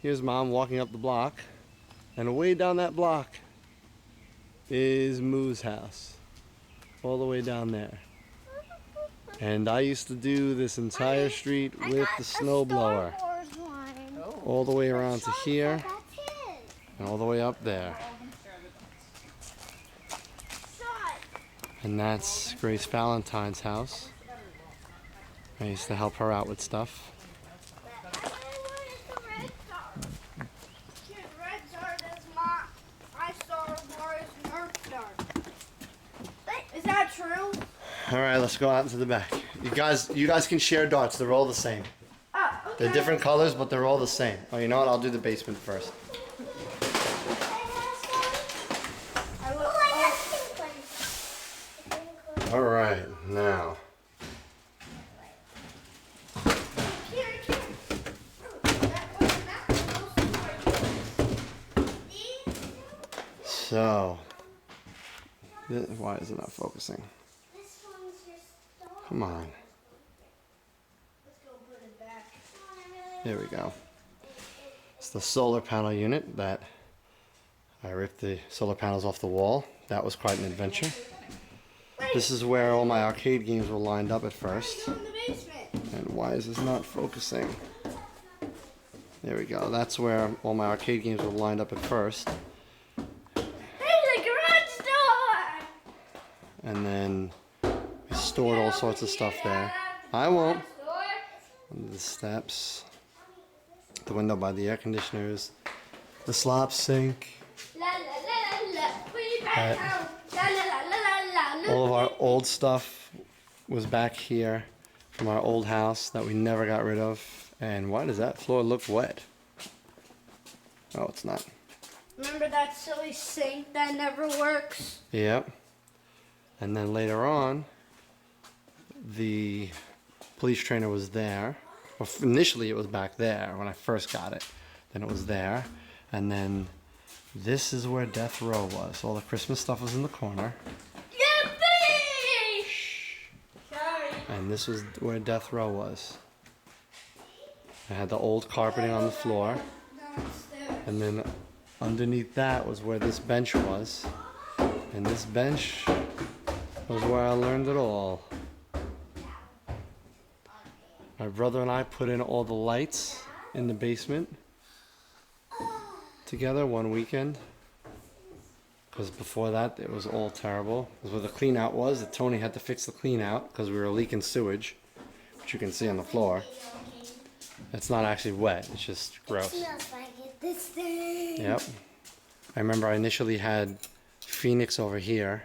Here's Mom walking up the block, and way down that block is Moo's house. All the way down there. And I used to do this entire street with the snowblower. All the way around to here, and all the way up there. And that's Grace Valentine's house. I used to help her out with stuff. Is that true? All right, let's go out into the back. You guys can share darts. They're all the same. Oh, okay. They're different colors, but they're all the same. Oh, you know what? I'll do the basement first. All right, now. So, why is it not focusing? Come on. There we go. It's the solar panel unit that I ripped the solar panels off the wall. That was quite an adventure. This is where all my arcade games were lined up at first. And why is this not focusing? There we go. That's where all my arcade games were lined up at first. And then we stored all sorts of stuff there. I won't. Under the steps. The window by the air conditioners. The slop sink. All of our old stuff was back here from our old house that we never got rid of. And why does that floor look wet? Oh, it's not. Remember that silly sink that never works? Yep. And then later on, the police trainer was there. Well, initially it was back there when I first got it. Then it was there. And then this is where Death Row was. All the Christmas stuff was in the corner. Yippee! Sorry. And this was where Death Row was. I had the old carpeting on the floor. And then underneath that was where this bench was. And this bench was where I learned it all. My brother and I put in all the lights in the basement together one weekend. Because before that, it was all terrible. Because where the clean out was, that Tony had to fix the clean out because we were leaking sewage, which you can see on the floor. It's not actually wet, it's just gross. It smells like it this thing. Yep. I remember I initially had Phoenix over here.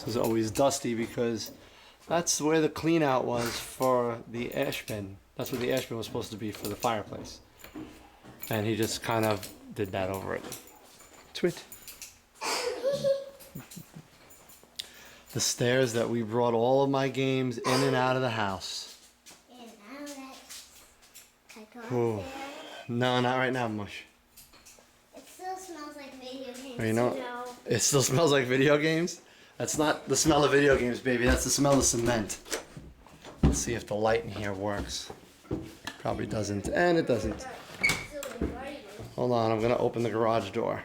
This is always dusty because that's where the clean out was for the ash bin. That's where the ash bin was supposed to be for the fireplace. And he just kind of did that over it. Twit. The stairs that we brought all of my games in and out of the house. Ooh. No, not right now, Mush. It still smells like video games. You know, it still smells like video games? That's not the smell of video games, baby. That's the smell of cement. Let's see if the light in here works. Probably doesn't. And it doesn't. Hold on, I'm going to open the garage door.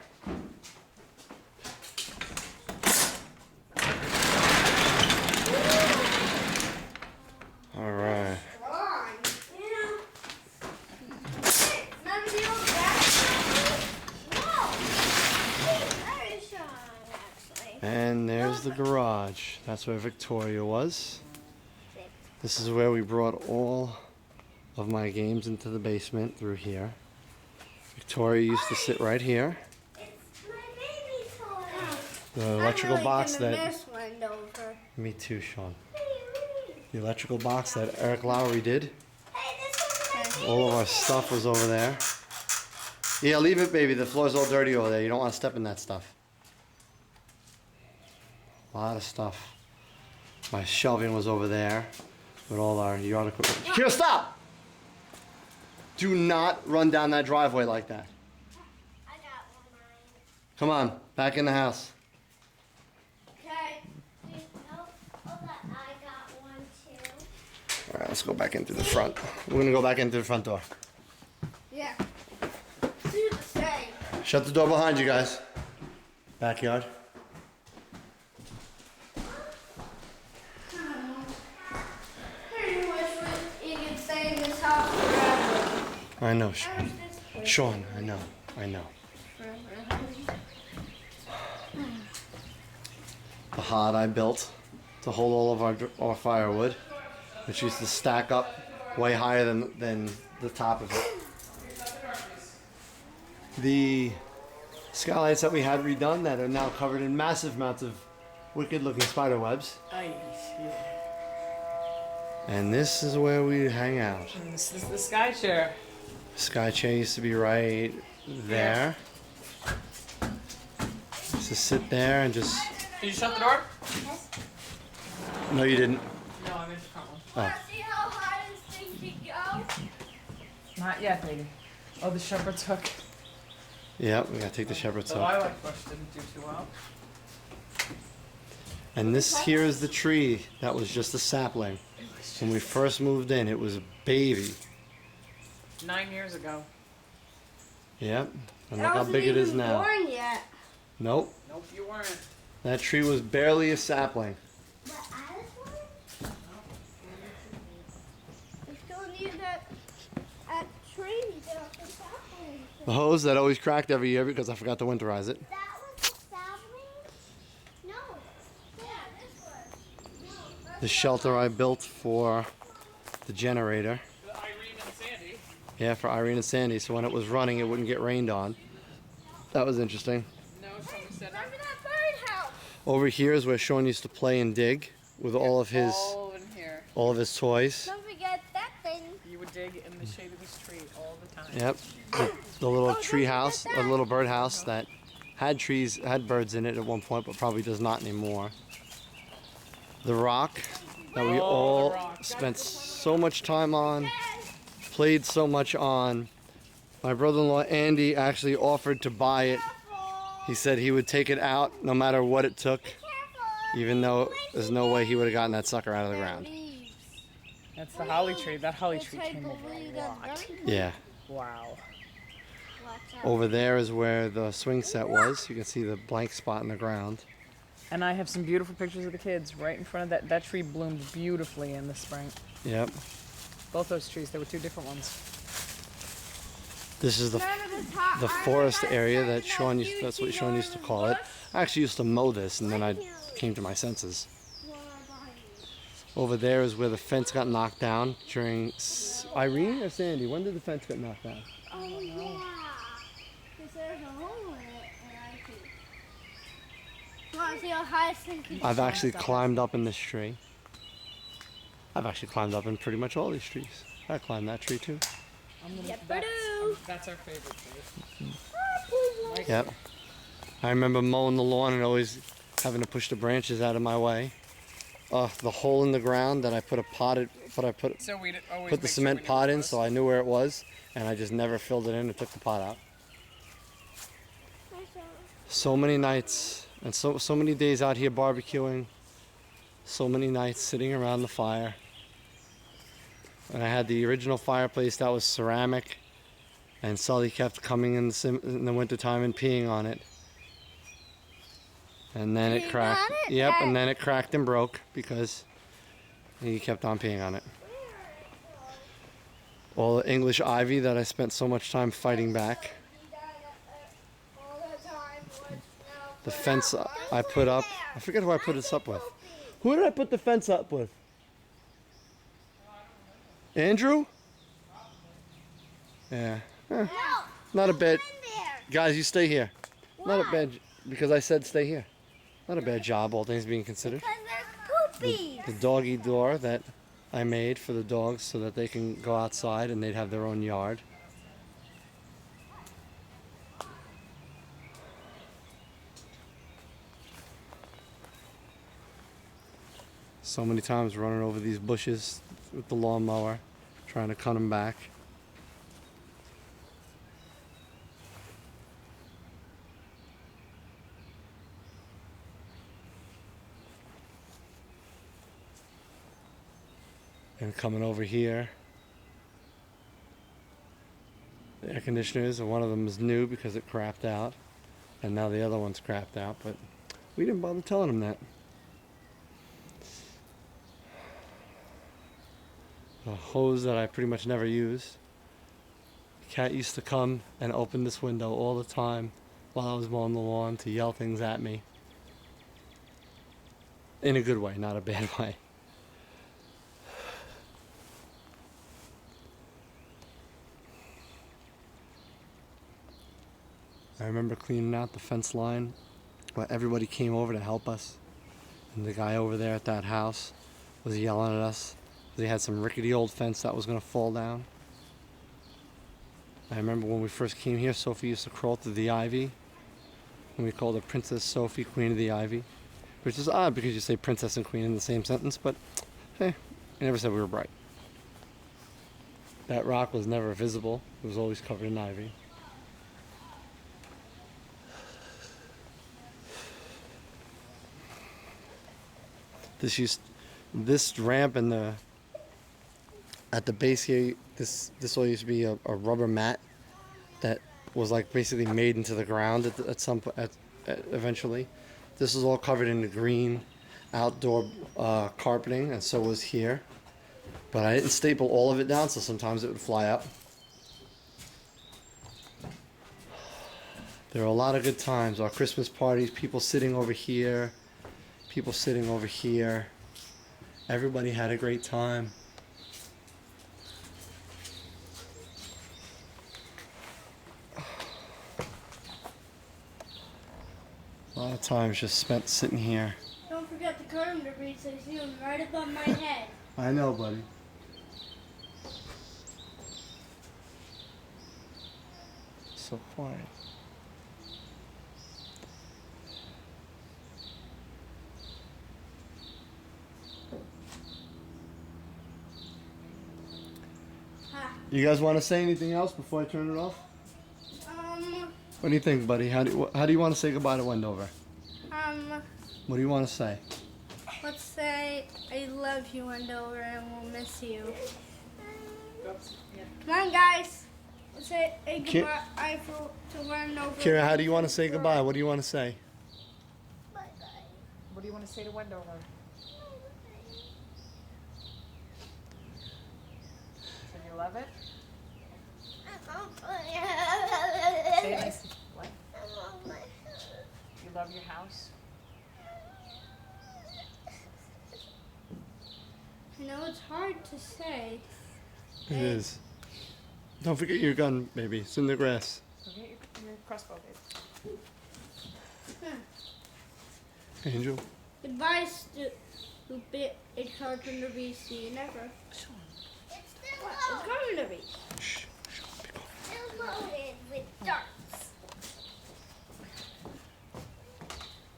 All right. And there's the garage. That's where Victoria was. This is where we brought all of my games into the basement through here. Victoria used to sit right here. It's my baby toy. The electrical box that... Miss Wendover. Me too, Sean. The electrical box that Eric Lowry did. All of our stuff was over there. Yeah, leave it, baby. The floor's all dirty over there. You don't want to step in that stuff. A lot of stuff. My shelving was over there with all our yard equipment. Here, stop! Do not run down that driveway like that. I got one, mine. Come on, back in the house. Okay. Oh, I got one too. Alright, let's go back into the front. We're gonna go back into the front door. Yeah. Do the same. Shut the door behind you guys. Backyard. I wish you could stay in this house forever. I know, I wish this place Sean. I know. forever. The hod I built to hold all of our firewood, which used to stack up way higher than the top of it. The skylights that we had redone that are now covered in massive amounts of wicked looking spider webs. And this is where we hang out. And this is the sky chair. Sky chair used to be right there. Used to sit there and just... Did you shut the door? No, you didn't. No, I'm in the front one. Oh. See how high this thing can go? Not yet, baby. Oh, the shepherd's hook. Yep, we gotta take the shepherd's The hook. lilac bush didn't do too well. And this here is the tree that was just a sapling. When we first moved in, it was a baby. 9 years ago. Yep. And That look how wasn't big it is even now. born yet. Nope. Nope, you weren't. That tree was barely a sapling. But I was born? We still need that tree to The hose that always cracked every year because I forgot to winterize it. That was a sapling? No. Yeah, this was. The shelter I built for the generator. The Irene and Sandy. Yeah, for Irene and Sandy, so when it was running, it wouldn't get rained on. That was interesting. No, somebody said Remember that birdhouse? Over here is where Sean used to play and dig with all of his toys. Don't forget that thing. You would dig in the shade of this tree all the time. Yep. The little don't tree forget house, that. a little bird house that had birds in it at one point, but probably does not anymore. The rock that we Oh, the all rock. spent so much time on, played so much on. My brother-in-law Andy actually offered to buy it. He said he would take it out no matter what it took, even though there's no way he would have gotten that sucker out of the ground. That's the holly tree. That holly tree came over a lot. Yeah. Wow. Over there is where the swing set was. You can see the blank spot in the ground. And I have some beautiful pictures of the kids right in front of that. That tree bloomed beautifully in the spring. Yep. Both those trees, there were two different ones. This is the forest area that Sean used, that's what Sean used to call it. I actually used to mow this and then I came to my senses. Over there is where the fence got knocked down during Irene or Sandy? When did the fence get knocked down? Oh, yeah. Because there's a hole in it, and I can. You want to see how high this thing can I've actually climbed up in this tree. I've actually climbed up in pretty much all these trees. I climbed that tree too. That's our favorite tree. Yep. I remember mowing the lawn and always having to push the branches out of my way. The hole in the ground that I put So we'd always put the make cement sure we knew pot where it in, was. so I knew where it was, and I just never filled it in and took the pot out. So many nights and so many days out here barbecuing. So many nights sitting around the fire. And I had the original fireplace that was ceramic, and Sully kept coming in the wintertime and peeing on it. And then it Peeing cracked. on it? Yep, and then it cracked and broke because he kept on peeing on it. All the English ivy that I spent so much time fighting back. The fence I put up. I forget who I put this up with. Who did I put the fence up with? Andrew? Yeah. Not a bad. Guys, you stay here. Not a bad. Because I said stay here. Not a bad job, all things being considered. Because there's poopies. The doggy door that I made for the dogs so that they can go outside and they'd have their own yard. So many times running over these bushes with the lawnmower, trying to cut them back. And coming over here, the air conditioners, and one of them is new because it crapped out, and now the other one's crapped out, but we didn't bother telling them that. A hose that I pretty much never used. Cat used to come and open this window all the time while I was mowing the lawn to yell things at me. In a good way, not a bad way. I remember cleaning out the fence line when everybody came over to help us. And the guy over there at that house was yelling at us. They had some rickety old fence that was going to fall down. I remember when we first came here, Sophie used to crawl through the ivy. And we called her Princess Sophie, Queen of the Ivy. Which is odd because you say princess and queen in the same sentence, but hey, I never said we were bright. That rock was never visible. It was always covered in ivy. This ramp in the at the base here, this all used to be a rubber mat that was like basically made into the ground at some point eventually. This is all covered in the green outdoor carpeting, and so was here. But I didn't staple all of it down, so sometimes it would fly up. There are a lot of good times. Our Christmas parties, people sitting over here, people sitting over here. Everybody had a great time. A lot of times just spent sitting here. Don't forget the curtain to reach. I see them right above my head. I know, buddy. So quiet. You guys want to say anything else before I turn it off? What do you think, buddy? How do you want to say goodbye to Wendover? What do you want to say? Let's say I love you, Wendover, and we'll miss you. Come on, guys. Let's say goodbye to Wendover. Kira, how do you want to say goodbye? What do you want to say? Bye-bye. What do you want to say to Wendover? So you love it? Say it nice. What? You love your house? I know it's hard to say. It is. Don't forget your gun, baby. It's in the grass. Okay, your crossbow, babe. Angel. Goodbye, stupid. It's hard to be. See you never. It's coming to be. Shh. Be quiet. It's loaded with darts.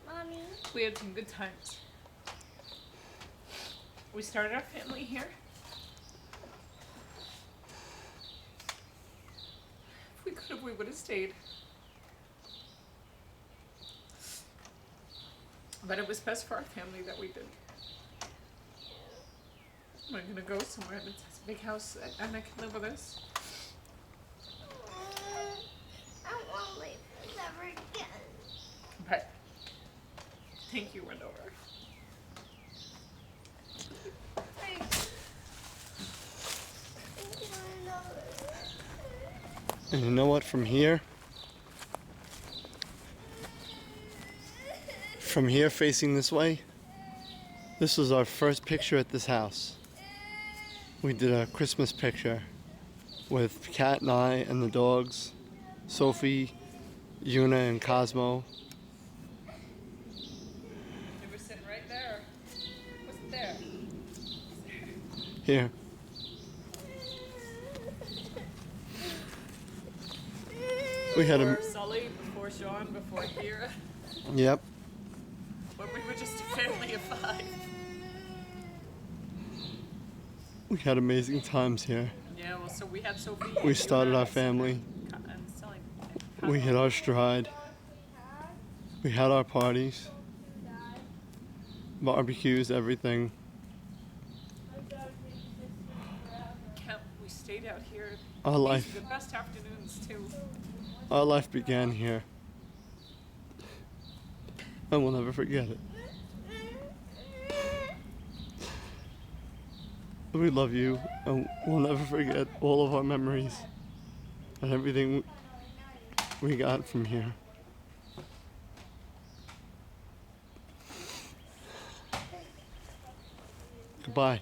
Mommy. We had some good times. We started our family here. If we could have, we would have stayed. But it was best for our family that we did. We're gonna go somewhere that has a big house and I can live with us. I won't leave this ever again. But thank you, Wendover. And you know what? From here facing this way, this was our first picture at this house. We did a Christmas picture with Kat and I and the dogs, Sophie, Yuna, and Cosmo. They were sitting right there. Wasn't there? Here. We had Before Sully, before Sean, before Kira. Yep. When we were just a family of 5. We had amazing times here. Yeah, well, so we had Sophie. We started our family. And Sully. We hit our stride. We had our parties, barbecues, everything. stayed out here. Our These life, are the best afternoons too. our life began here. And we'll never forget it. We love you, and we'll never forget all of our memories and everything we got from here. Goodbye.